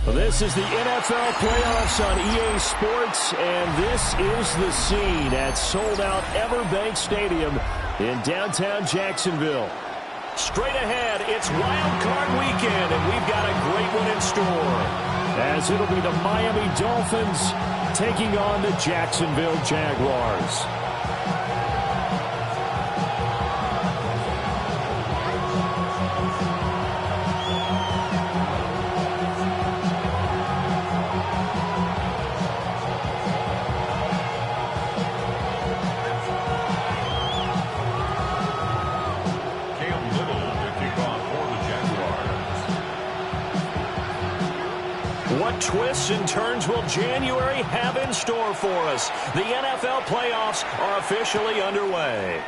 Well, this is the NFL playoffs on EA Sports, and this is the scene at sold-out Everbank Stadium in downtown Jacksonville. Straight ahead, it's Wild Card Weekend, and we've got a great one in store, as it'll be the Miami Dolphins taking on the Jacksonville Jaguars. What twists and turns will January have in store for us? The NFL playoffs are officially underway.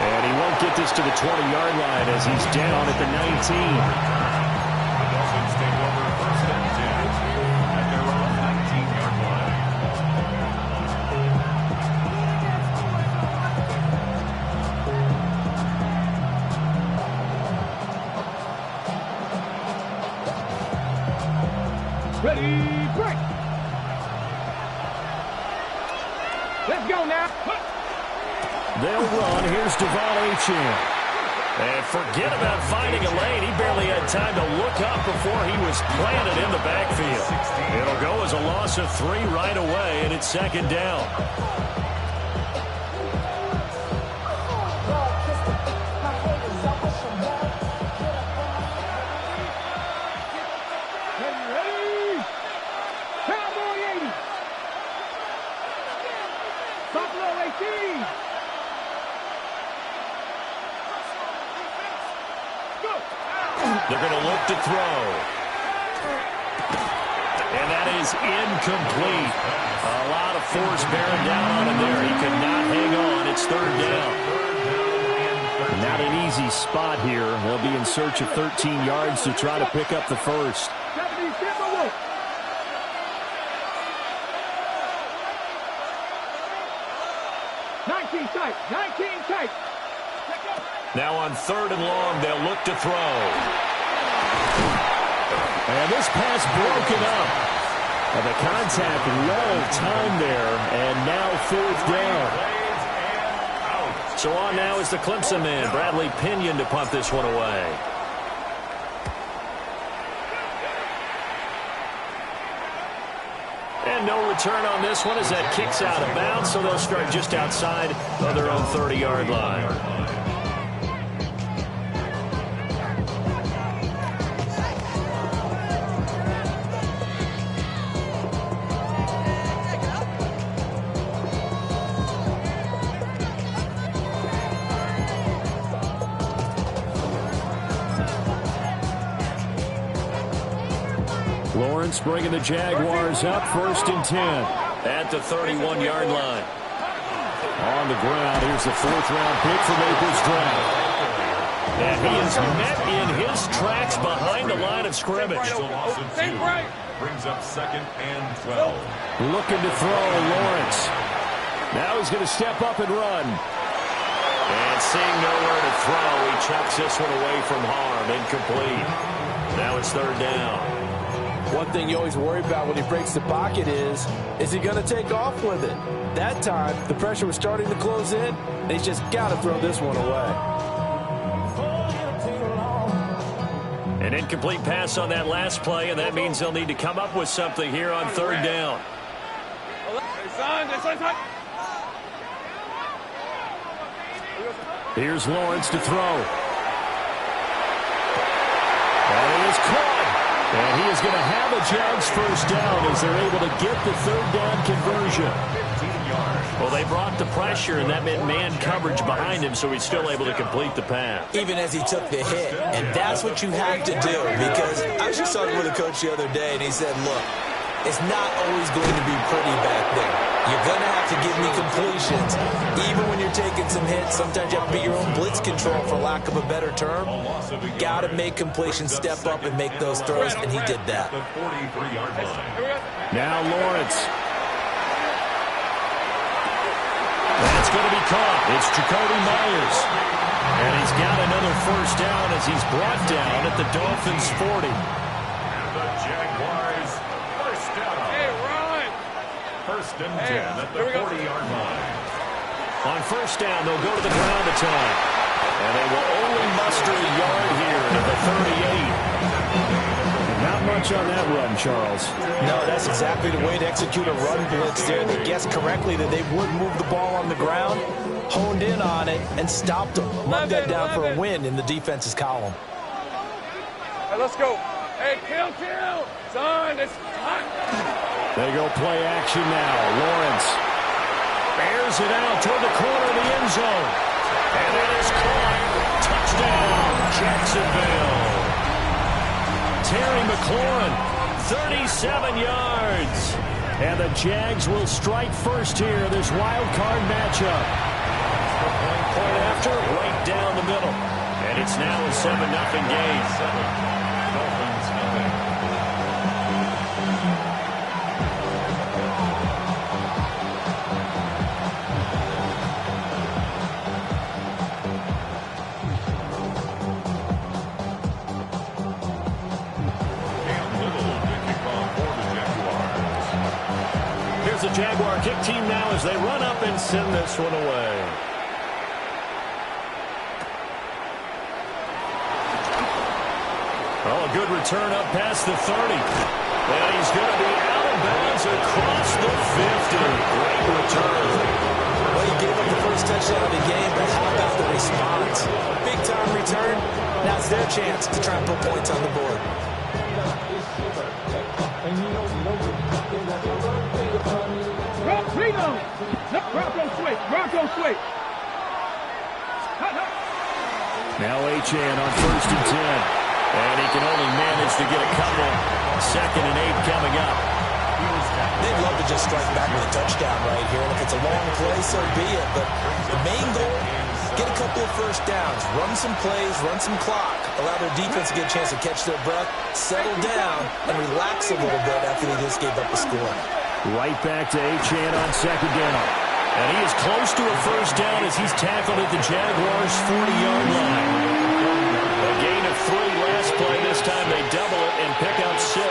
And he won't get this to the 20-yard line as he's down at the 19. The Dolphins take over first and 10 at their own 19-yard line. Ready, break. Let's go now. They'll run. Here's Devon Achane. And forget about finding a lane. He barely had time to look up before he was planted in the backfield. It'll go as a loss of 3 right away, and it's second down. They're going to look to throw. And that is incomplete. A lot of force bearing down on him there. He could not hang on. It's third down. Not an easy spot here. They'll be in search of 13 yards to try to pick up the first. Now on third and long, they'll look to throw. And this pass broken up. And the contact, long time there, and now fourth down. So on now is the Clemson man, Bradley Pinion, to punt this one away. And no return on this one as that kicks out of bounds, so they'll start just outside of their own 30-yard line. Lawrence bringing the Jaguars up, first and 10 at the 31-yard line. On the ground, here's the fourth-round pick from April's draft. And he is met in his tracks behind the line of scrimmage. Brings up second and 12. Looking to throw, Lawrence. Now he's going to step up and run. And seeing nowhere to throw, he chucks this one away from harm, incomplete. Now it's third down. One thing you always worry about when he breaks the pocket is he going to take off with it? That time, the pressure was starting to close in, and he's just got to throw this one away. An incomplete pass on that last play, and that means they'll need to come up with something here on third down. Here's Lawrence to throw. And it is caught. And he is going to have a Jags first down as they're able to get the third down conversion. Well, they brought the pressure, and that meant man coverage behind him, so he's still able to complete the pass. Even as he took the hit, and that's what you have to do, because I was just talking with a coach the other day, and he said, look, it's not always going to be pretty back there. You're going to have to give me completions. Even when you're taking some hits, sometimes you have to be your own blitz control, for lack of a better term. Got to make completions, step up, and make those throws, and he did that. Now Lawrence. That's going to be caught. It's Jacoby Myers. And he's got another first down as he's brought down at the Dolphins' 40. And the Jaguars first down. Hey, run! First and 10 at the 40-yard line. On first down, they'll go to the ground a time. And they will only muster a yard here at the 38. Not much on that run, Charles. No, that's exactly the way to execute a run blitz there. They guessed correctly that they would move the ball on the ground, honed in on it, and stopped them. Mark that down for a win in the defense's column. Hey, let's go. Hey, kill. Son, it's hot. They go play action now. Lawrence bears it out toward the corner of the end zone. And it is caught. Touchdown, Jacksonville. Terry McLaurin, 37 yards. And the Jags will strike first here, this wild card matchup. Point after, right down the middle. And it's now a 7-0 game. Dolphins nothing. The Jaguar kick team now as they run up and send this one away. Oh, a good return up past the 30. And he's going to be out of bounds across the 50. Great return. Well, he gave up the first touchdown of the game, but how about the response? Big-time return. Now it's their chance to try and put points on the board. Bronco switch. Now Achane on first and 10. And he can only manage to get a couple. 2nd and 8 coming up. They'd love to just strike back with a touchdown right here. And if it's a long play, so be it. But the main goal, get a couple of first downs. Run some plays, run some clock. Allow their defense to get a chance to catch their breath, settle down, and relax a little bit after they just gave up a score. Right back to Achane on 2nd down. And he is close to a first down as he's tackled at the Jaguars' 40-yard line. A gain of 3 last play. This time they double it and pick up 6.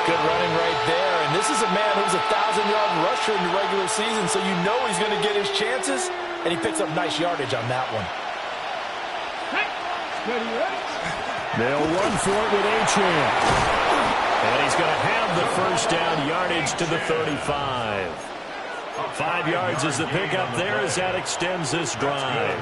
Good running right there. And this is a man who's a 1,000-yard rusher in the regular season, so you know he's going to get his chances, and he picks up nice yardage on that one. They'll run for it with Achane. And he's going to have the first down, yardage to the 35. 5 yards is the pickup there as that extends this drive.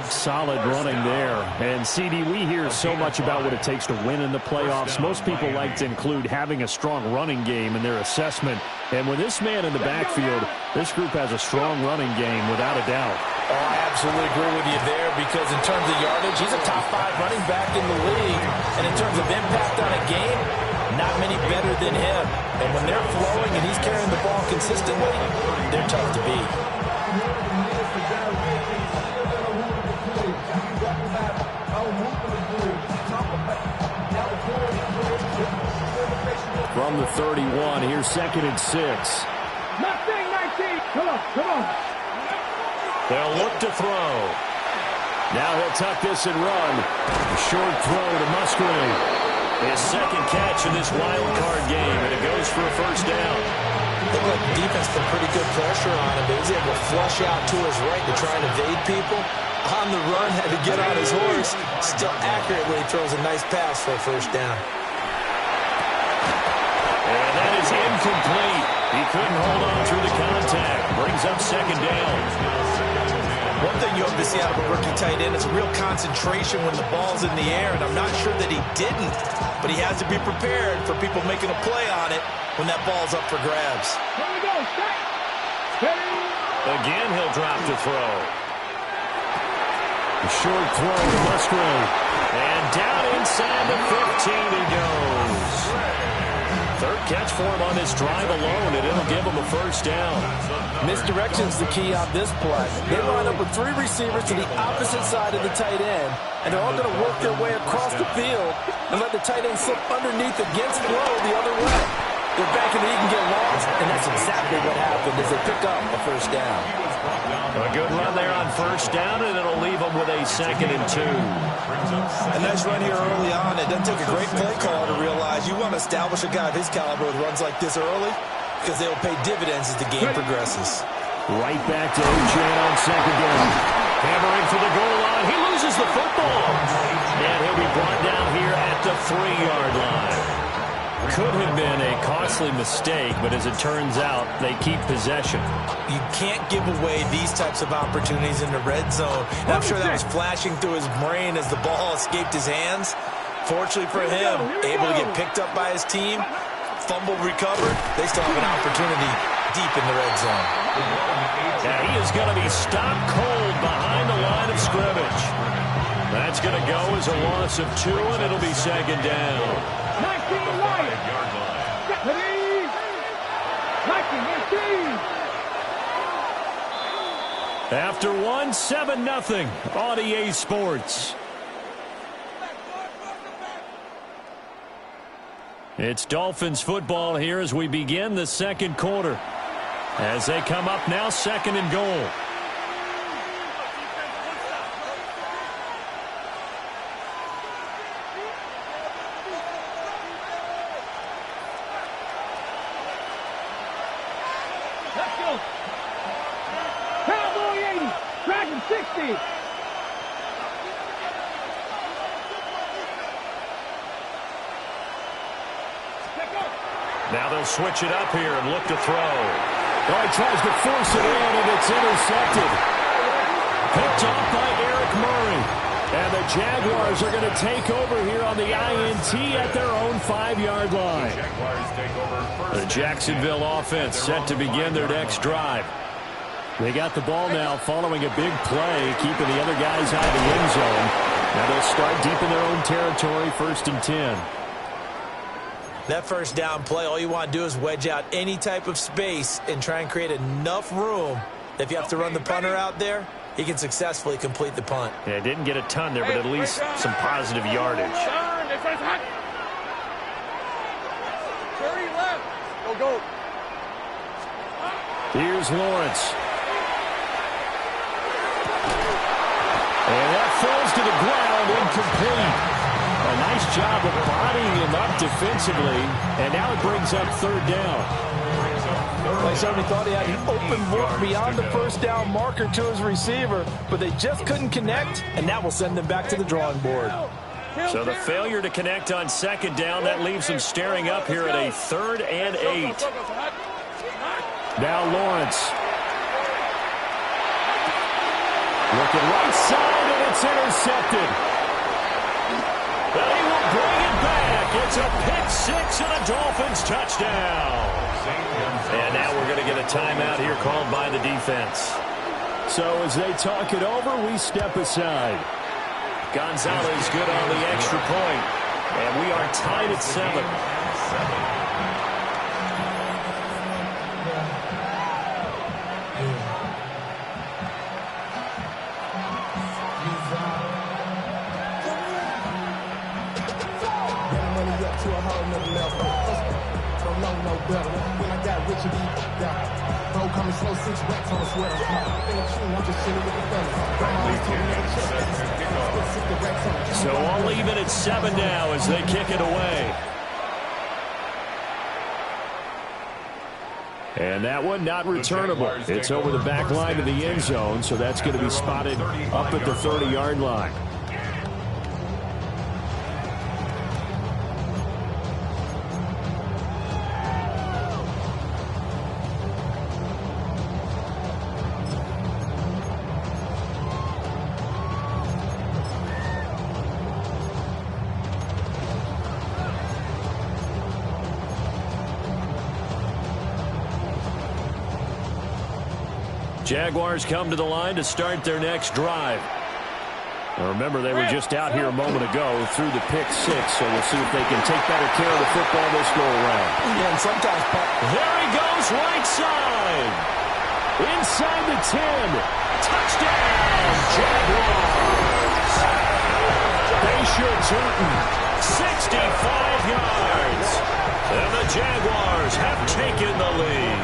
Solid running there. And, CD, we hear so much about what it takes to win in the playoffs. Most people like to include having a strong running game in their assessment. And with this man in the backfield, this group has a strong running game without a doubt. Oh, I absolutely agree with you there because in terms of yardage, he's a top 5 running back in the league. And in terms of impact on a game, not many better than him. And when they're flowing and he's carrying the ball consistently, they're tough to beat. From the 31, here's 2nd and 6. 19. Come on. They'll look to throw. Now he'll tuck this and run. A short throw to Musgrave. His 2nd catch in this wild card game, and it goes for a first down. Looked like the defense put pretty good pressure on him, but he was able to flush out to his right to try and evade people. On the run, had to get on his horse. Still accurately throws a nice pass for a first down. And that is incomplete. He couldn't hold on through the contact. Brings up 2nd down. One thing you hope to see out of a rookie tight end is a real concentration when the ball's in the air, and I'm not sure that he didn't, but he has to be prepared for people making a play on it when that ball's up for grabs. Here we go. Again, he'll drop to throw. A short throw to Musgrave. And down inside the 15 he goes. 3rd catch for him on this drive alone, and it'll give him a first down. Misdirection's the key on this play. They line up with 3 receivers to the opposite side of the tight end, and they're all going to work their way across the field and let the tight end slip underneath against flow the other way. They're banking that he can get lost, and that's exactly what happened as they pick up a first down. A good run there on first down, and it'll leave them with a 2nd and 2. A nice run here early on. It doesn't take a great play caller to realize you want to establish a guy of his caliber with runs like this early because they will pay dividends as the game progresses. Right back to O.J. on 2nd down. Hammering for the goal line. He loses the football. And he'll be brought down here at the 3-yard line. Could have been a costly mistake, but as it turns out, they keep possession. You can't give away these types of opportunities in the red zone. And I'm sure that was flashing through his brain as the ball escaped his hands. Fortunately for him, able to get picked up by his team, fumble recovered. They still have an opportunity deep in the red zone. Now he is going to be stopped cold behind the line of scrimmage. That's going to go as a loss of 2, and it'll be 2nd down. 19 right. Deputy. 19. After 1, 7-0 on EA Sports. It's Dolphins football here as we begin the second quarter. As they come up now, 2nd and goal. Let's go. Cowboy 80. Dragon 60. Now they'll switch it up here and look to throw. Oh, he tries to force it in, and it's intercepted. Picked off by Eric Murray. And the Jaguars are going to take over here on the INT at their own 5-yard line. The Jacksonville offense set to begin their next drive. They got the ball now following a big play, keeping the other guys out of the end zone. Now they'll start deep in their own territory, 1st and 10. That first down play, all you want to do is wedge out any type of space and try and create enough room that if you have to run the punter out there, he can successfully complete the punt. Yeah, didn't get a ton there, but at least some positive yardage. Go. Here's Lawrence. And that falls to the ground, incomplete. A nice job of bodying him up defensively, and now it brings up 3rd down. Like somebody thought he had an open look beyond the first down marker to his receiver, but they just couldn't connect, and that will send them back to the drawing board. So the failure to connect on 2nd down, that leaves them staring up here at a 3rd and 8. Now Lawrence. Looking right side, and it's intercepted. But he will bring it back. It's a pick 6 and a Dolphins touchdown. And now we're going to get a timeout here called by the defense. So as they talk it over, we step aside. Gonzalez good on the extra point. And we are tied at 7. So all even at 7 now as they kick it away. And that one not returnable. It's over the back line of the end zone, so that's going to be spotted up at the 30-yard line. Jaguars come to the line to start their next drive. Now remember, they were just out here a moment ago through the pick 6, so we'll see if they can take better care of the football this go around. Yeah, and sometimes, there he goes, right side. Inside the 10. Touchdown, Jaguars. Bayshore Turton, 65 yards. And the Jaguars have taken the lead.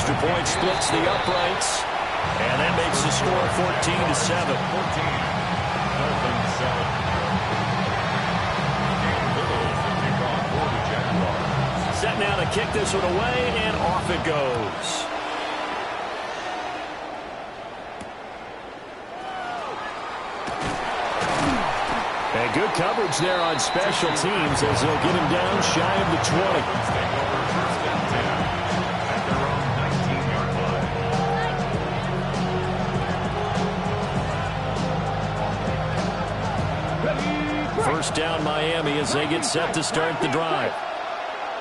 extra point splits the uprights. And that makes the score 14-7. 14-7. Set now to kick this one away, and off it goes. And good coverage there on special teams as they'll get him down shy of the 20. First down Miami as they get set to start the drive.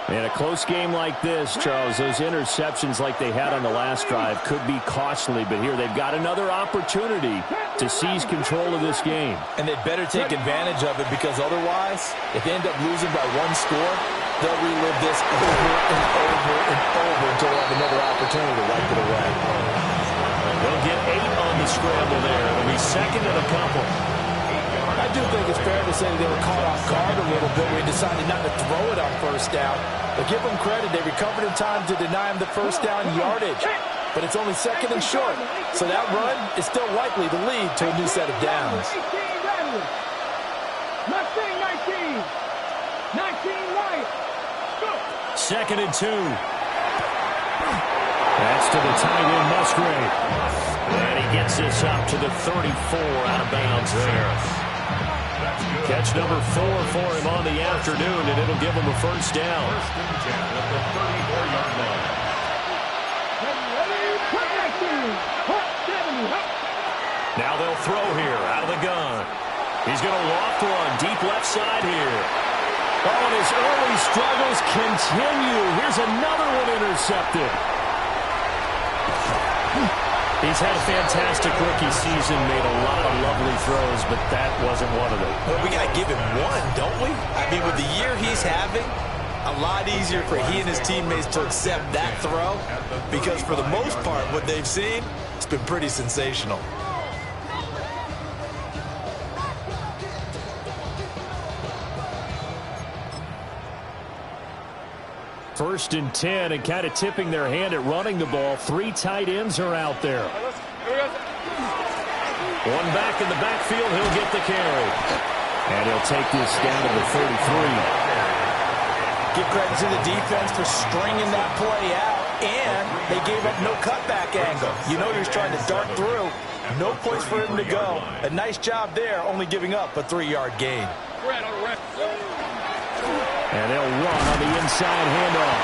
In a close game like this, Charles, those interceptions like they had on the last drive could be costly, but here they've got another opportunity to seize control of this game. And they'd better take advantage of it, because otherwise, if they end up losing by one score, they'll relive this over and over and over until they have another opportunity to wipe it away. They'll get 8 on the scramble there. It'll be second and a couple. I do think it's fair to say they were caught off guard a little bit when they decided not to throw it on first down. But give them credit. They recovered in time to deny them the first down yardage. But it's only second and short. So that run is still likely to lead to a new set of downs. 19 right. Second and 2. That's to the tight end, Musgrave. And he gets this up to the 34 out of bounds there. Catch number 4 for him on the afternoon, and it'll give him a first down. First and 10 at the 34-yard line. Now they'll throw here out of the gun. He's going to loft one deep left side here. Oh, and his early struggles continue. Here's another one intercepted. He's had a fantastic rookie season, made a lot of lovely throws, but that wasn't one of them. Well, we got to give him one, don't we? I mean, with the year he's having, a lot easier for he and his teammates to accept that throw, because for the most part, what they've seen, it's been pretty sensational. First and 10, and kind of tipping their hand at running the ball. 3 tight ends are out there. One back in the backfield, he'll get the carry. And he'll take this down to the 33. Give credit to the defense for stringing that play out, and they gave up no cutback angle. You know he was trying to dart through. No place for him to go. A nice job there, only giving up a 3-yard gain. And they'll run on the inside handoff.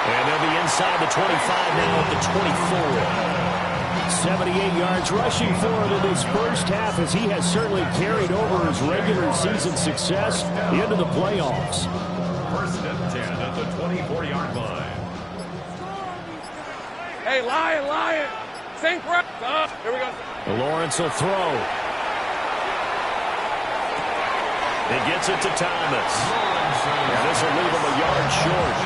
And they'll be inside the 25 now at the 24. 78 yards rushing for him in this first half, as he has certainly carried over his regular season success into the playoffs. First and 10 at the 24-yard line. Hey, Lion. Sink right. Here we go. Lawrence will throw. He gets it to Thomas. And this will leave him a yard short.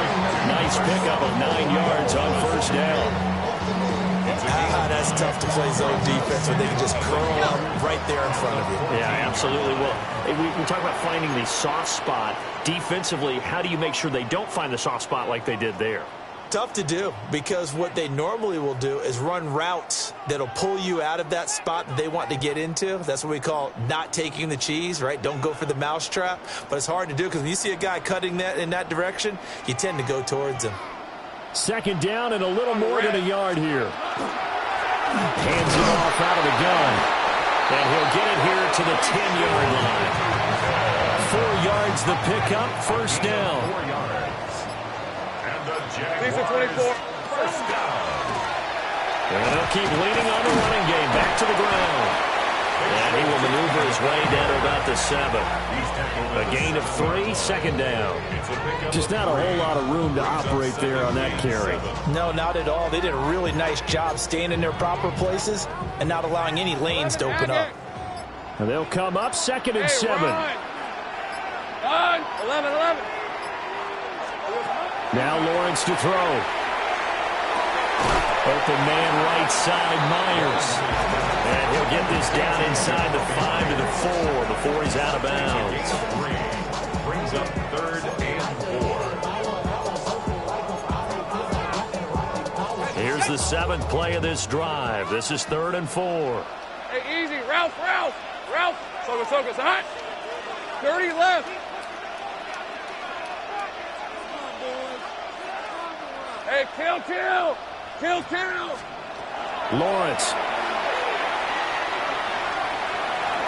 Nice pickup of 9 yards on first down. That's tough to play zone defense when they can just curl up right there in front of you. Yeah, absolutely. Well, we talk about finding the soft spot. Defensively, how do you make sure they don't find the soft spot like they did there? Tough to do, because what they normally will do is run routes that'll pull you out of that spot that they want to get into. That's what we call not taking the cheese, right? Don't go for the mousetrap. But it's hard to do, because when you see a guy cutting that in that direction, you tend to go towards him. Second down and a little more than a yard here. Hands it off out of the gun. And he'll get it here to the 10-yard line. 4 yards the pickup, first down. 4 yards. And the These are 24. First down. And they'll keep leaning on the running game. Back to the ground. And he will maneuver his way down to about the 7. A gain of 3, second down. Just not a whole lot of room to operate there on that carry. No, not at all. They did a really nice job staying in their proper places and not allowing any lanes to open up. And they'll come up second and 7. Run. 11. Now Lawrence to throw. Open man right side, Myers. And he'll get this down inside the 5 to the 4 before he's out of bounds. Brings up 3rd and 4. Here's the 7th play of this drive. This is 3rd and 4. Hey, easy. Ralph. Focus. Hot. 30 left. Hey, kill. Lawrence.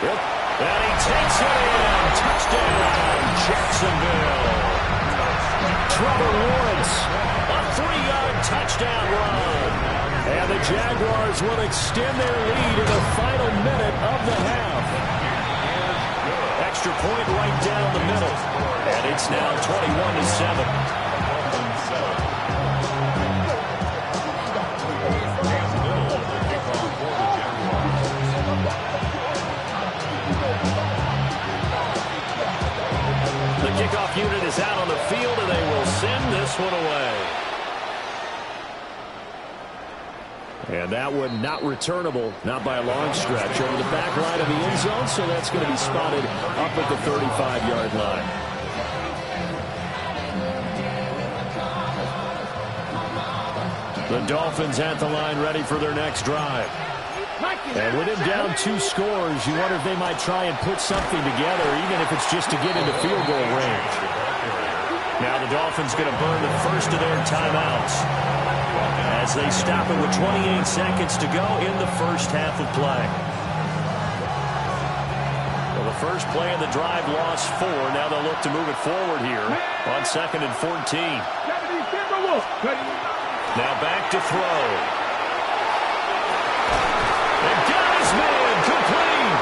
Yep. And he takes it in. Touchdown, Jacksonville. Trevor Lawrence, a 3-yard touchdown run. And the Jaguars will extend their lead in the final minute of the half. Extra point right down the middle. And it's now 21-7. The kickoff unit is out on the field, and they will send this one away. And that one not returnable, not by a long stretch, over the back line of the end zone, so that's going to be spotted up at the 35-yard line. The Dolphins at the line, ready for their next drive. And with him down 2 scores, you wonder if they might try and put something together, even if it's just to get into field goal range. Now the Dolphins going to burn the first of their timeouts as they stop it with 28 seconds to go in the first half of play. Well, the first play of the drive lost 4. Now they'll look to move it forward here on 2nd and 14. Now back to throw. And got his man complete.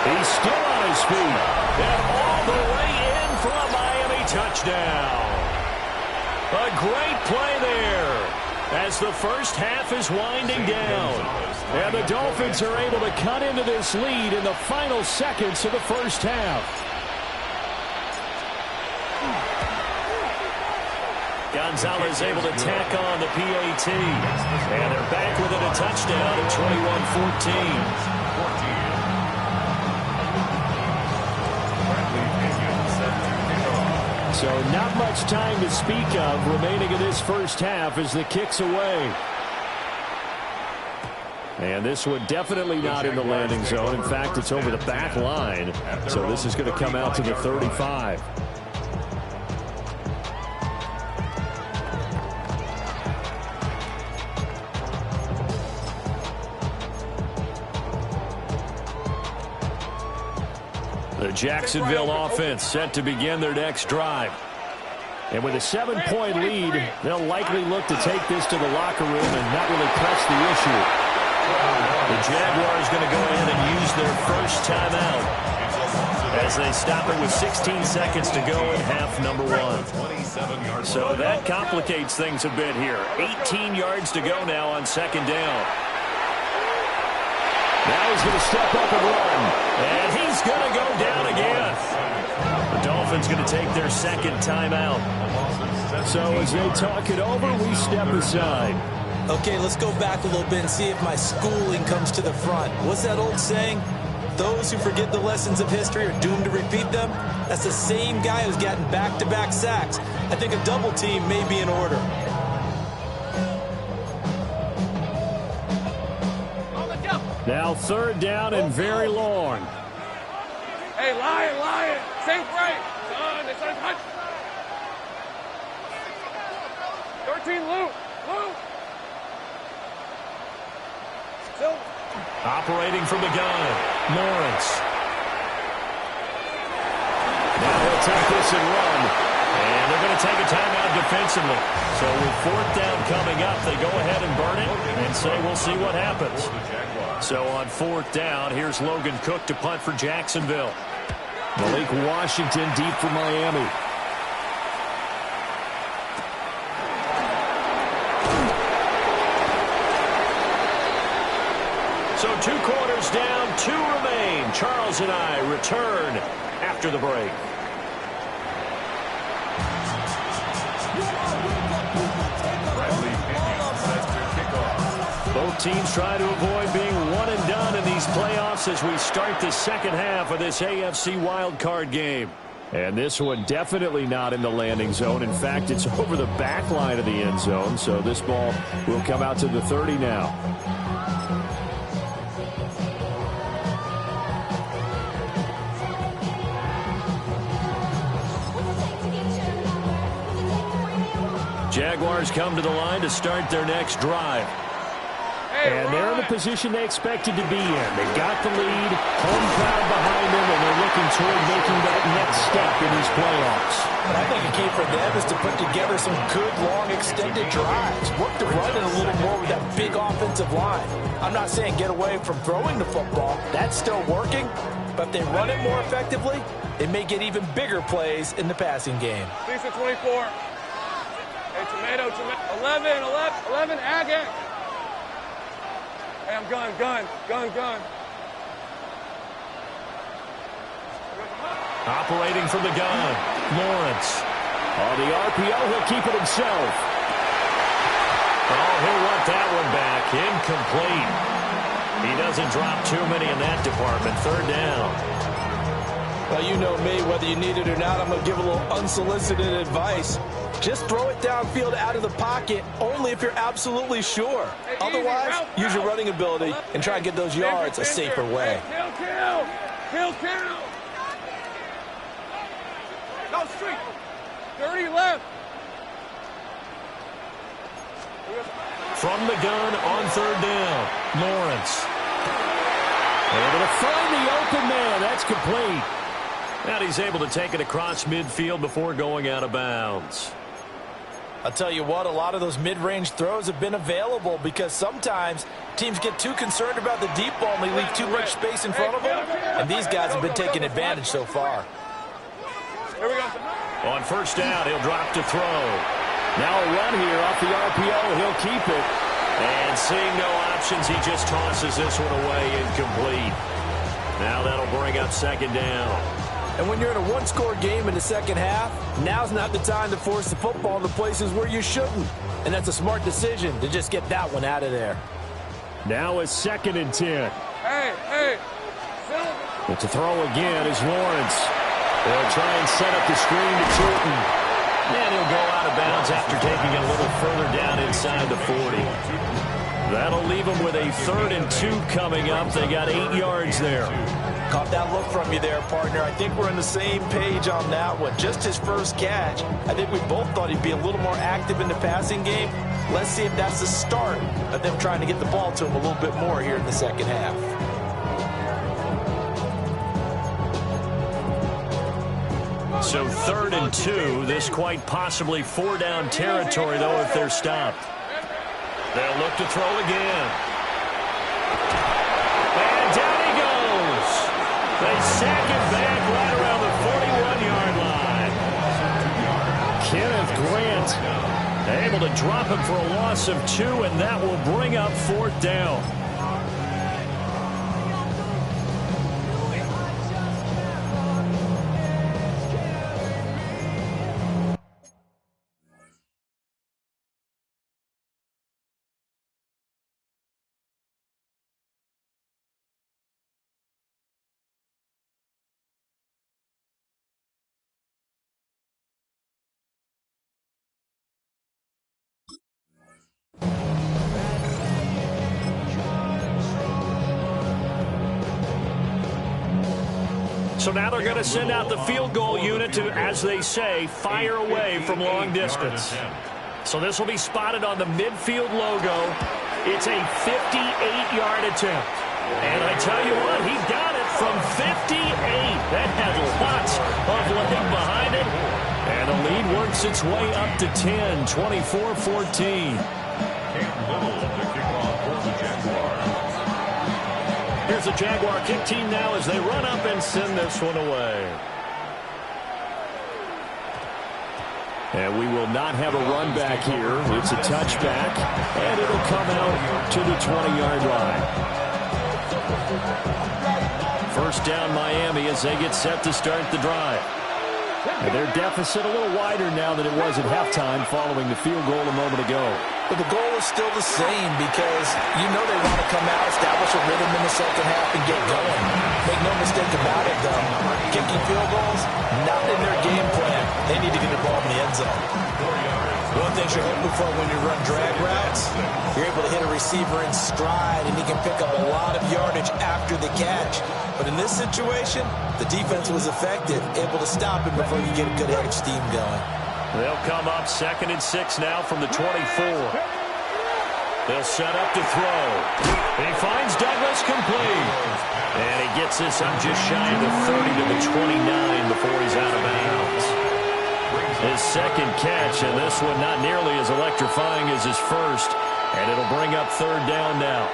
He's still on his feet. And all the way in for a Miami touchdown. A great play there as the first half is winding down. And the Dolphins are able to cut into this lead in the final seconds of the first half. Gonzalez able to tack on the PAT. And they're back within a touchdown at 21-14. So not much time to speak of remaining in this first half as the kick's away. And this one definitely not in the landing zone. In fact, it's over the back line. So this is going to come out to the 35. The Jacksonville offense set to begin their next drive. And with a 7-point lead, they'll likely look to take this to the locker room and not really press the issue. The Jaguars going to go ahead and use their first timeout as they stop it with 16 seconds to go in half number 1. So that complicates things a bit here. 18 yards to go now on 2nd down. Now he's going to step up and run. And he's going to go down again. The Dolphins going to take their 2nd timeout. So as they talk it over, we step aside. Okay, let's go back a little bit and see if my schooling comes to the front. What's that old saying? Those who forget the lessons of history are doomed to repeat them. That's the same guy who's gotten back-to-back sacks. I think a double team may be in order. Now 3rd down and very long. Hey, Lion. Safe right. Son, it's on touch. 13, Luke. Still. Operating from the gun, Lawrence. Now he'll take this and run. And they're going to take a timeout defensively. So with 4th down coming up, they go ahead and burn it and say we'll see what happens. So on 4th down, here's Logan Cook to punt for Jacksonville. Malik Washington deep for Miami. So 2 quarters down, 2 remain. Charles and I return after the break. Both teams try to avoid being one and done in these playoffs as we start the second half of this AFC wildcard game. And this one definitely not in the landing zone. In fact, it's over the back line of the end zone. So this ball will come out to the 30 now. Jaguars come to the line to start their next drive. And they're in the position they expected to be in. They've got the lead, home crowd behind them, and they're looking toward making that next step in these playoffs. I think the key for them is to put together some good, long, extended drives. Work the run in a little more with that big offensive line. I'm not saying get away from throwing the football. That's still working. But if they run it more effectively, they may get even bigger plays in the passing game. Lisa 24. Hey, tomato. 11, agate. Hey, I'm gun. Operating from the gun, Lawrence. On the RPO, he'll keep it himself. Oh, he'll want that one back. Incomplete. He doesn't drop too many in that department. Third down. Well, you know me, whether you need it or not, I'm going to give a little unsolicited advice. Just throw it downfield out of the pocket only if you're absolutely sure. Otherwise, use your running ability and try and get those yards a safer way. Kill. Go street. 30 left. From the gun on third down, Lawrence. Able to find the open man. That's complete. And he's able to take it across midfield before going out of bounds. I'll tell you what, a lot of those mid-range throws have been available because sometimes teams get too concerned about the deep ball and they leave too much space in front of them. And these guys have been taking advantage so far. Here we go. On first down, he'll drop to throw. Now a run here off the RPO. He'll keep it. And seeing no options, he just tosses this one away, incomplete. Now that'll bring up second down. And when you're in a one-score game in the second half, now's not the time to force the football into places where you shouldn't. And that's a smart decision to just get that one out of there. Now a 2nd and 10. Hey. But to throw again is Lawrence. They'll try and set up the screen to Chilton. And he'll go out of bounds after taking it a little further down inside the 40. That'll leave them with a 3rd and 2 coming up. They got 8 yards there. Caught that look from you there, partner. I think we're on the same page on that one. Just his first catch. I think we both thought he'd be a little more active in the passing game. Let's see if that's the start of them trying to get the ball to him a little bit more here in the second half. So 3rd and 2. This quite possibly 4-down territory, though, if they're stopped. They'll look to throw again. And down he goes. They sack it back right around the 41-yard line. Kenneth Grant able to drop him for a loss of 2, and that will bring up 4th down. So now they're going to send out the field goal unit to, as they say, fire away from long distance. So this will be spotted on the midfield logo. It's a 58-yard attempt. And I tell you what, he got it from 58. That had lots of leg behind it. And the lead works its way up to 10, 24-14. Here's the Jaguar kick team now as they run up and send this one away. And we will not have a run back here. It's a touchback, and it'll come out to the 20-yard line. First down Miami as they get set to start the drive. And their deficit a little wider now than it was at halftime following the field goal a moment ago. But the goal is still the same because you know they want to come out, establish a rhythm in the second half, and get going. Make no mistake about it, though. Kicking field goals, not in their game plan. They need to get the ball in the end zone. One thing you're hoping for when you run drag routes, you're able to hit a receiver in stride, and he can pick up a lot of yardage after the catch. But in this situation, the defense was effective, able to stop him before you get a good head of steam going. They'll come up 2nd and 6 now from the 24. They'll set up to throw. He finds Douglas complete. And he gets this up just shy of the 30 to the 29 before he's out of bounds. His second catch, and this one not nearly as electrifying as his first. And it'll bring up 3rd down now.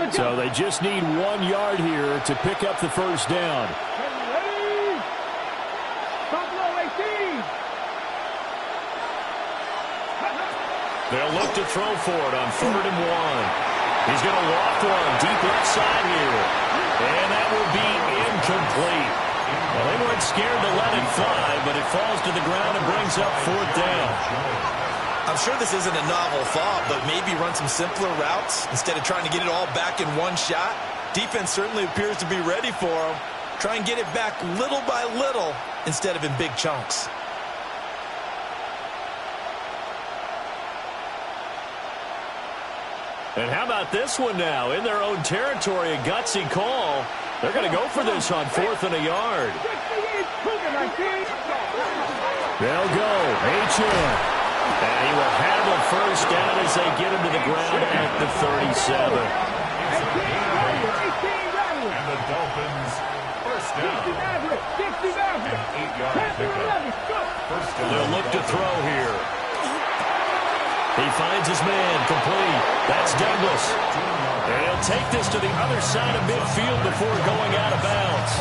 So they just need 1 yard here to pick up the first down. They'll look to throw for it on 3rd and 1. He's going to loft one deep left side here. And that will be incomplete. Well, they weren't scared to let it fly, but it falls to the ground and brings up 4th down. I'm sure this isn't a novel thought, but maybe run some simpler routes instead of trying to get it all back in one shot. Defense certainly appears to be ready for him. Try and get it back little by little instead of in big chunks. And how about this one now? In their own territory, a gutsy call. They're going to go for this on 4th and a yard. They'll go. H.M. And he will have a first down as they get him to the ground at the 37. And the Dolphins first down. An 8-yard pickup. First down. They'll look to throw here. He finds his man complete. That's Douglas. And he'll take this to the other side of midfield before going out of bounds.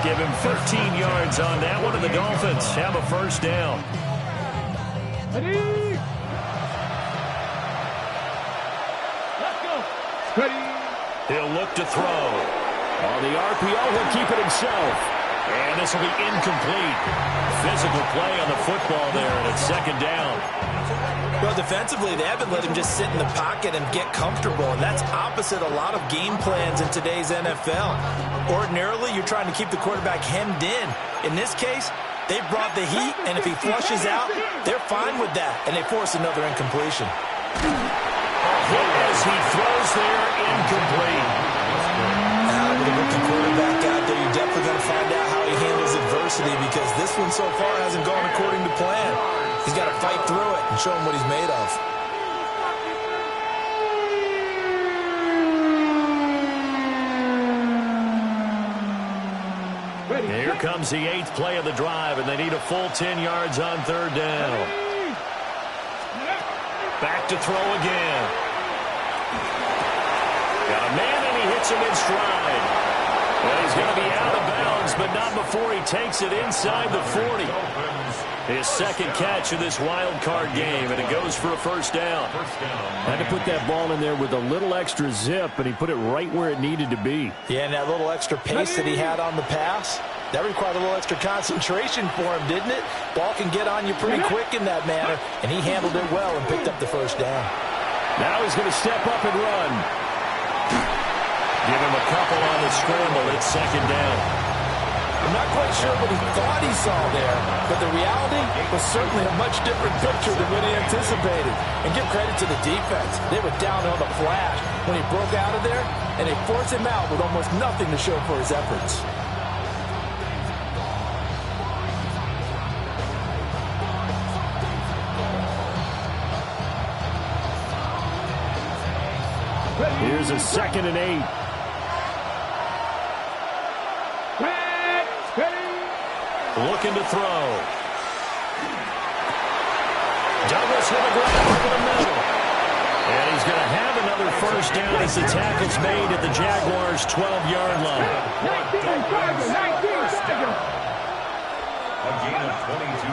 Give him 15 yards on that one, and the Dolphins have a first down. Ready? Let's go. Ready. He'll look to throw. On the RPO, he'll keep it himself. And this will be incomplete. Physical play on the football there, and it's 2nd down. Well, defensively, they haven't let him just sit in the pocket and get comfortable, and that's opposite a lot of game plans in today's NFL. Ordinarily, you're trying to keep the quarterback hemmed in. In this case, they brought the heat, and if he flushes out, they're fine with that, and they force another incompletion. As he throws there, incomplete. Now, with a rookie quarterback out there, you're definitely going to find out how he handles adversity because this one so far hasn't gone according to plan. He's got to fight through it and show him what he's made of. Here comes the 8th play of the drive, and they need a full 10 yards on 3rd down. Back to throw again. Got a man, and he hits him in stride. Well, he's going to be out of bounds, but not before he takes it inside the 40. His 2nd catch of this wild card game, and it goes for a first down. Had to put that ball in there with a little extra zip, and he put it right where it needed to be. Yeah, and that little extra pace that he had on the pass, that required a little extra concentration for him, didn't it? Ball can get on you pretty quick in that manner, and he handled it well and picked up the first down. Now he's going to step up and run. Give him a couple on the scramble. It's 2nd down. I'm not quite sure what he thought he saw there, but the reality was certainly a much different picture than what he anticipated. And give credit to the defense. They were down on the flash when he broke out of there, and they forced him out with almost nothing to show for his efforts. Here's a 2nd and 8. Looking to throw. Douglas with a grab over the middle. And he's going to have another first down as the tackle's made at the Jaguars' 12-yard line.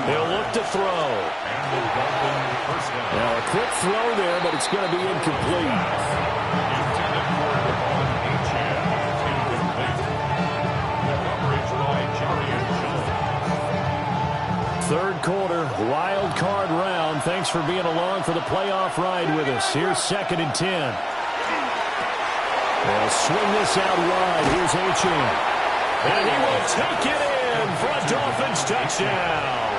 He'll look to throw. Now a quick throw there, but it's going to be incomplete. Third quarter, wild card round. Thanks for being along for the playoff ride with us. Here's 2nd and 10. They'll swing this out wide. Here's Achane. And he will take it in for a Dolphins touchdown.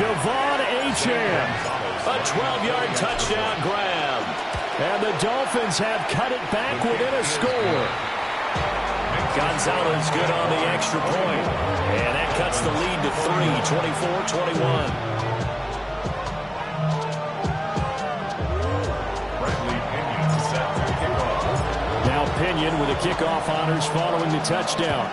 Devon Achane. A 12-yard touchdown grab. And the Dolphins have cut it back within a score. Gonzalez good on the extra point. And that cuts the lead to 3, 24-21. Now Pinion with the kickoff honors following the touchdown.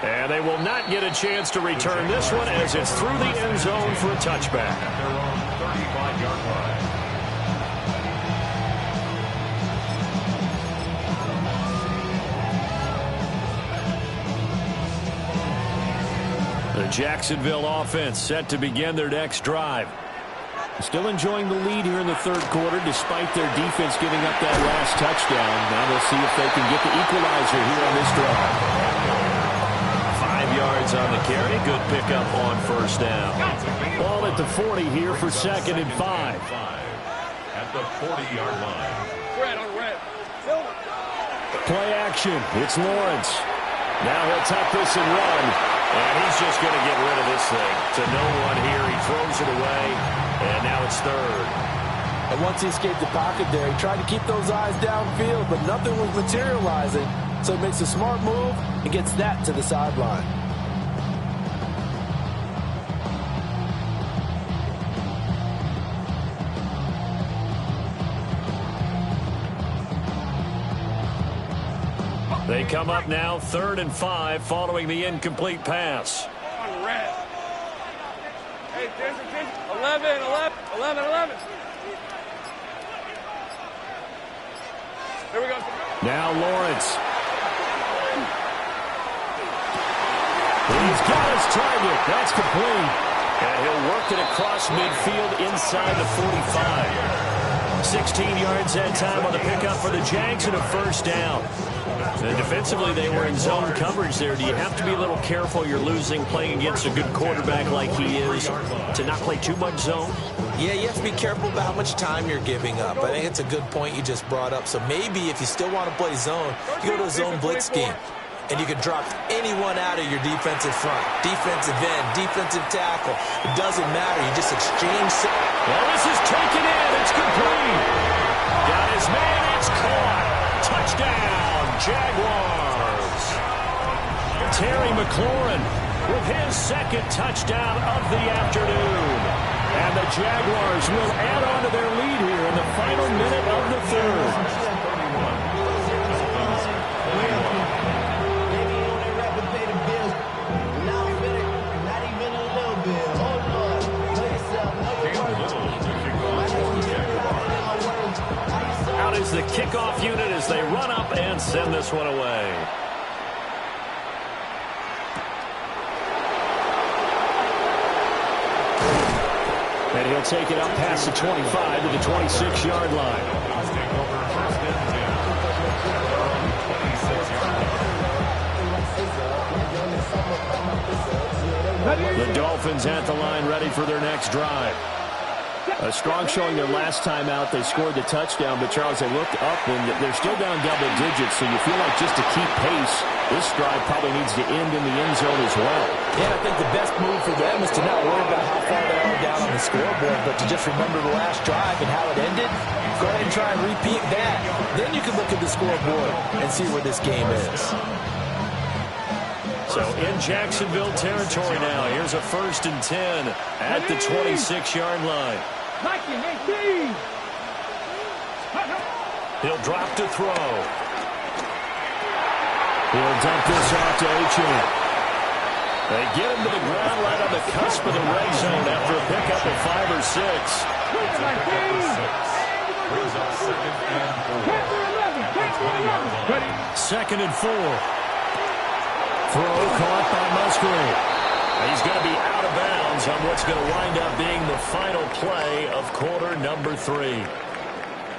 And they will not get a chance to return this one as it's through the end zone for a touchback. At their own 35-yard line. The Jacksonville offense set to begin their next drive. Still enjoying the lead here in the third quarter despite their defense giving up that last touchdown. Now they'll see if they can get the equalizer here on this drive. 5 yards on the carry. Good pickup on first down. Ball at the 40 here for 2nd and 5. At the 40-yard line. Red on red. Play action. It's Lawrence. Now he'll tuck this and run. And he's just going to get rid of this thing. To no one here. He throws it away. And now it's 3rd. And once he escaped the pocket there, he tried to keep those eyes downfield, but nothing was materializing. So he makes a smart move and gets that to the sideline. They come up now 3rd and 5 following the incomplete pass. On red. Hey, 11. Here we go. Now Lawrence. He's got his target. That's complete. And he'll work it across midfield inside the 45. 16 yards that time on the pickup for the Jags and a first down. And defensively, they were in zone coverage there. Do you have to be a little careful? You're losing playing against a good quarterback like he is to not play too much zone? Yeah, you have to be careful about how much time you're giving up. I think it's a good point you just brought up. So maybe if you still want to play zone, you go to a zone blitz scheme. And you can drop anyone out of your defensive front. Defensive end, defensive tackle. It doesn't matter. You just exchange. Well, this is taken in. It's complete. Got his man. It's caught. Touchdown, Jaguars. Terry McLaurin with his 2nd touchdown of the afternoon. And the Jaguars will add on to their lead here in the final minute of the 3rd. Out is the kickoff unit as they run up and send this one away. And he'll take it up past the 25 to the 26-yard line. The Dolphins at the line ready for their next drive. A strong showing their last time out. They scored the touchdown, but Charles, they looked up and they're still down double digits, so you feel like just to keep pace, this drive probably needs to end in the end zone as well. Yeah, I think the best move for them is to not worry about how far they are down on the scoreboard, but to just remember the last drive and how it ended. Go ahead and try and repeat that. Then you can look at the scoreboard and see where this game is. So in Jacksonville territory now, here's a 1st and 10 at the 26-yard line. He'll drop to throw. He'll dump this off to Achane. They get him to the ground right on the cusp of the red zone after a pickup of 5 or 6. Brings up 2nd and 4. 2nd and 4. Throw caught by Musgrave. He's going to be out of bounds on what's going to wind up being the final play of quarter number 3.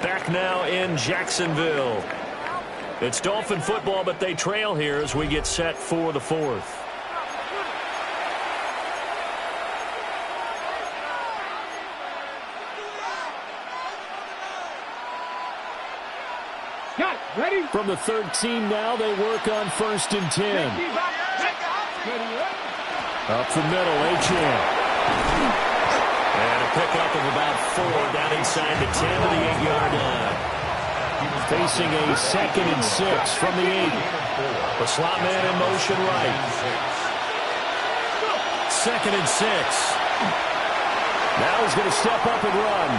Back now in Jacksonville. It's Dolphin football, but they trail here as we get set for the fourth. Ready? From the 13 now, they work on 1st and 10. Up the middle, Achane. And a pickup of about 4 down inside the 10 to the 8-yard line. Facing a 2nd and 6 from the 8. The slot man in motion right. 2nd and 6. Now he's going to step up and run.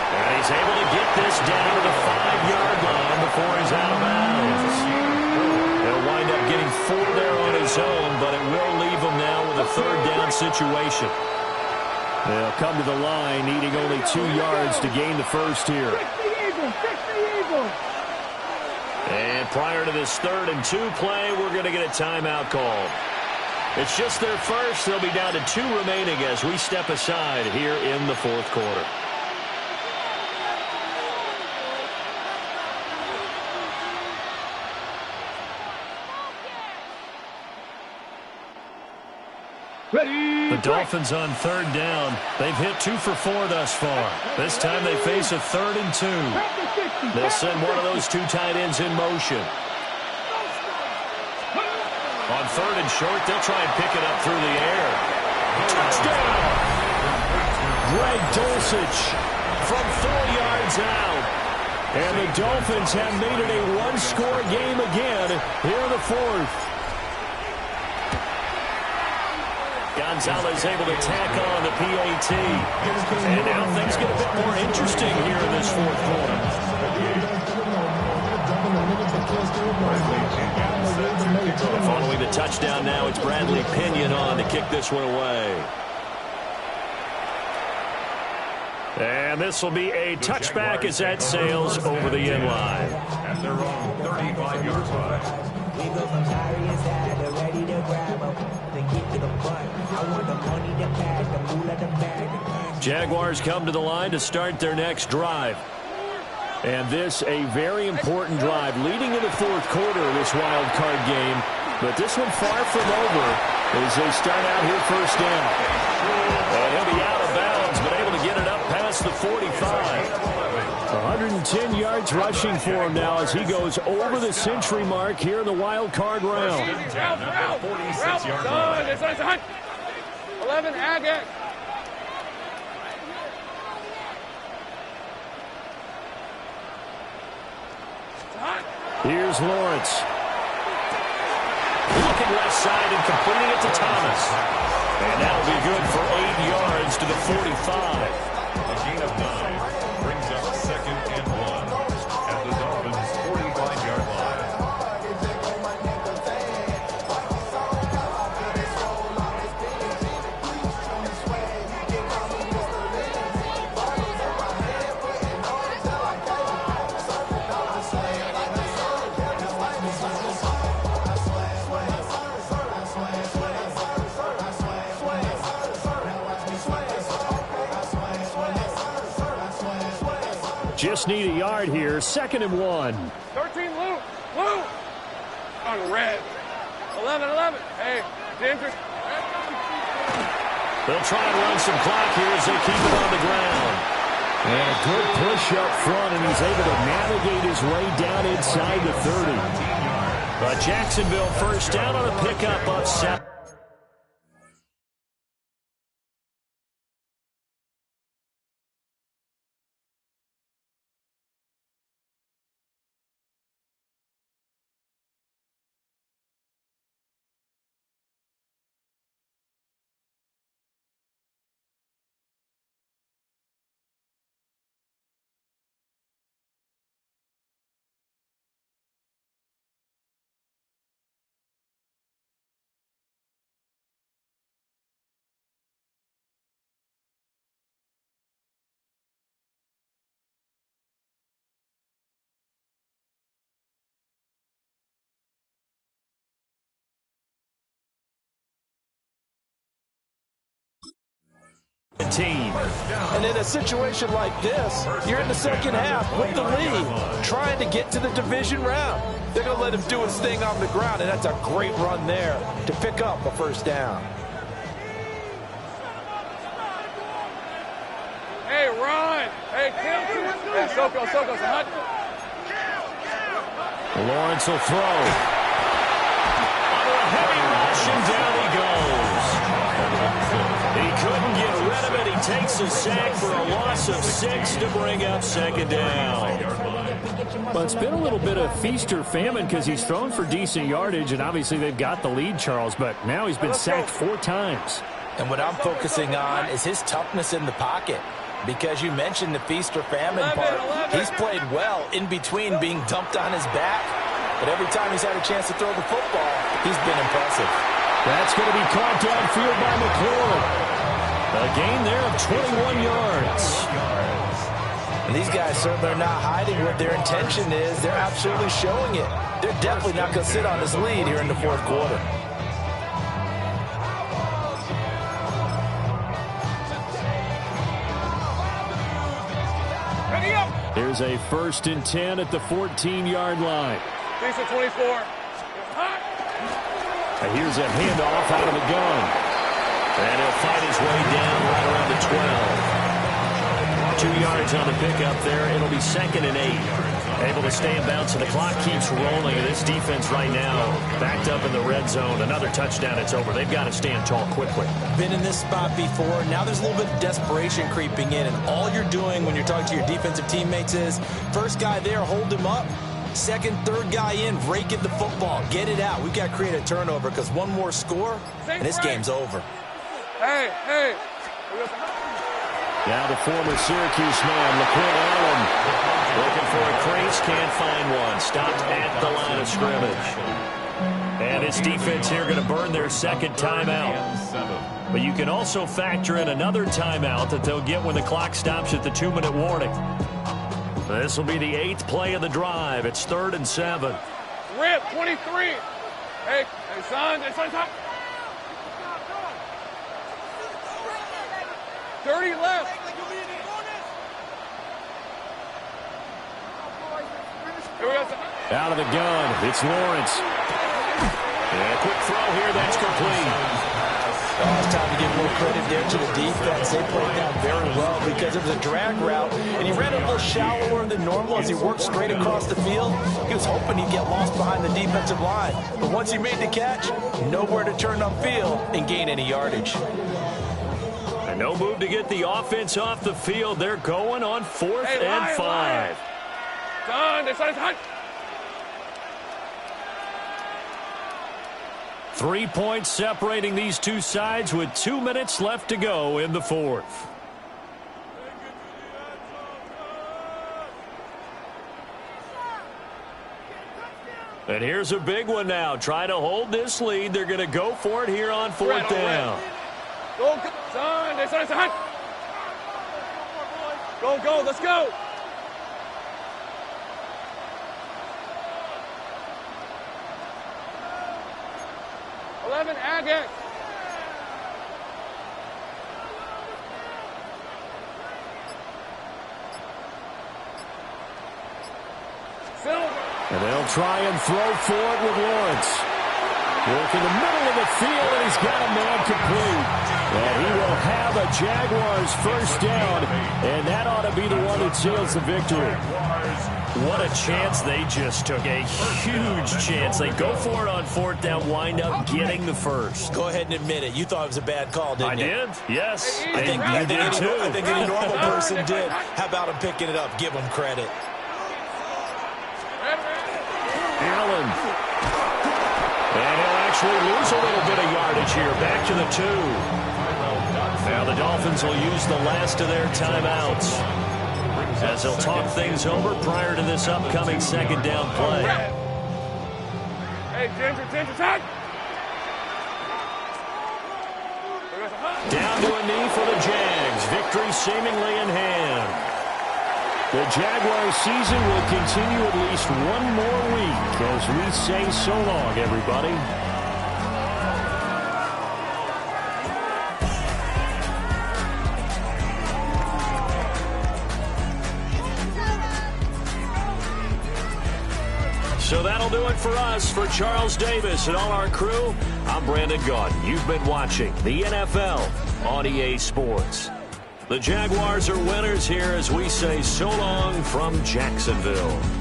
And he's able to get this down to the 5-yard line before he's out of bounds. He'll wind up getting 4 there on his own, but it will leave him now with a 3rd down situation. They'll come to the line, needing only 2 yards to gain the first here. And prior to this 3rd and 2 play, we're going to get a timeout called. It's just their first. They'll be down to 2 remaining as we step aside here in the 4th quarter. Ready. The Dolphins on 3rd down. They've hit 2 for 4 thus far. This time they face a 3rd and 2. They'll send one of those 2 tight ends in motion. On 3rd and short, they'll try and pick it up through the air. Touchdown! Greg Dulcich From 4 yards out. and the Dolphins have made it a 1-score game again here in the 4th. Gonzalez able to tack on the PAT. And now things get a bit more interesting here in this 4th quarter. Following the touchdown now, it's Bradley Pinion on to kick this one away. And this will be a touchback as that sails over the end line. At their own 35-yard line. We go from Darius side to ready to grab them. To get to the front. I want the money, the cash, the moolah, the bag. Jaguars come to the line to start their next drive. And this a very important drive leading in the 4th quarter of this wild card game. But this one far from over as they start out here 1st down. And he'll be out of bounds, but able to get it up past the 45. 110 yards rushing for him now as he goes over the century mark here in the wild card round. Route, 46-yard done. line. It's on hunt. 11, Agate. Here's Lawrence. Looking left side and completing it to Thomas. And that'll be good for 8 yards to the 45. A gain of 9 brings up 2nd and 1 at the Dolphins' 45-yard line. Just need a yard here. 2nd and 1. 13, Lou. On red. 11. Hey, Ginger. They'll try and run some clock here as they keep it on the ground. And a good push up front, and he's able to navigate his way down inside the 30. But Jacksonville 1st down on a pickup of 7. team. And in a situation like this, you're in the second half with the lead, trying to get to the division round. They're going to let him do his thing on the ground, and that's a great run there to pick up a first down. Hey, run! Hey, kill! Hey, Soko, hunt! Lawrence will throw. Under a heavy rush, and down he goes. He couldn't get rid of it. He takes a sack for a loss of 6 to bring up second down. Well, it's been a little bit of feast or famine because he's thrown for decent yardage, and obviously they've got the lead, Charles, but now he's been sacked 4 times. And what I'm focusing on is his toughness in the pocket. Because you mentioned the feast or famine part. He's played well in between being dumped on his back. But every time he's had a chance to throw the football, he's been impressive. That's going to be caught downfield by McLaurin. A gain there of 21 yards. And these guys certainly are not hiding what their intention is. They're absolutely showing it. They're definitely not going to sit on this lead here in the fourth quarter. Here's a 1st and 10 at the 14-yard line. Piece of 24. Here's a handoff out of the gun. And he'll fight his way down right around the 12. 2 yards on the pickup there. It'll be 2nd and 8. Able to stay in bounds, and the clock keeps rolling. And this defense right now backed up in the red zone. Another touchdown, it's over. They've got to stand tall quickly. Been in this spot before. Now there's a little bit of desperation creeping in, and all you're doing when you're talking to your defensive teammates is first guy there, hold him up. Second, third guy in, rake at the football. Get it out. We've got to create a turnover because one more score, and this game's over. Hey. Now the former Syracuse man, LaQuinn Allen, looking for a crease, can't find one. Stopped at the line of scrimmage. And this defense here going to burn their second timeout. But you can also factor in another timeout that they'll get when the clock stops at the 2-minute warning. This will be the 8th play of the drive. It's 3rd and 7. Rip, 23. Hey, son, top. 30 left. Out of the gun, it's Lawrence. And a quick throw here, that's complete. Oh, it's time to give more credit there to the defense. They played down very well because it was a drag route, and he ran a little shallower than normal as he worked straight across the field. He was hoping he'd get lost behind the defensive line. But once he made the catch, nowhere to turn upfield and gain any yardage. And no move to get the offense off the field. They're going on 4th and 5. Done. It's hot. 3 points separating these two sides with 2 minutes left to go in the 4th. And here's a big one now. Trying to hold this lead. They're going to go for it here on 4th down. Go, son. It's hot. Go. Let's go. 11, Agate. And they'll try and throw for it with Lawrence. Work in the middle of the field, and he's got a man complete. And he will have a Jaguars first down, and that ought to be the one that seals the victory. What a chance they just took. A huge chance. They go for it on 4th down, wind up getting the first. Go ahead and admit it. You thought it was a bad call, didn't you? I did, yes. I think you did, too. I think any normal person did. How about him picking it up? Give him credit. Allen. And he'll actually lose a little bit of yardage here. Back to the 2. Now the Dolphins will use the last of their timeouts as they'll talk things over prior to this upcoming 2nd down play. Hey, Ginger, tag! Down to a knee for the Jags. Victory seemingly in hand. The Jaguars season will continue at least one more week as we say so long, everybody. So that'll do it for us. For Charles Davis and all our crew, I'm Brandon Gaudin. You've been watching the NFL on EA Sports. The Jaguars are winners here as we say so long from Jacksonville.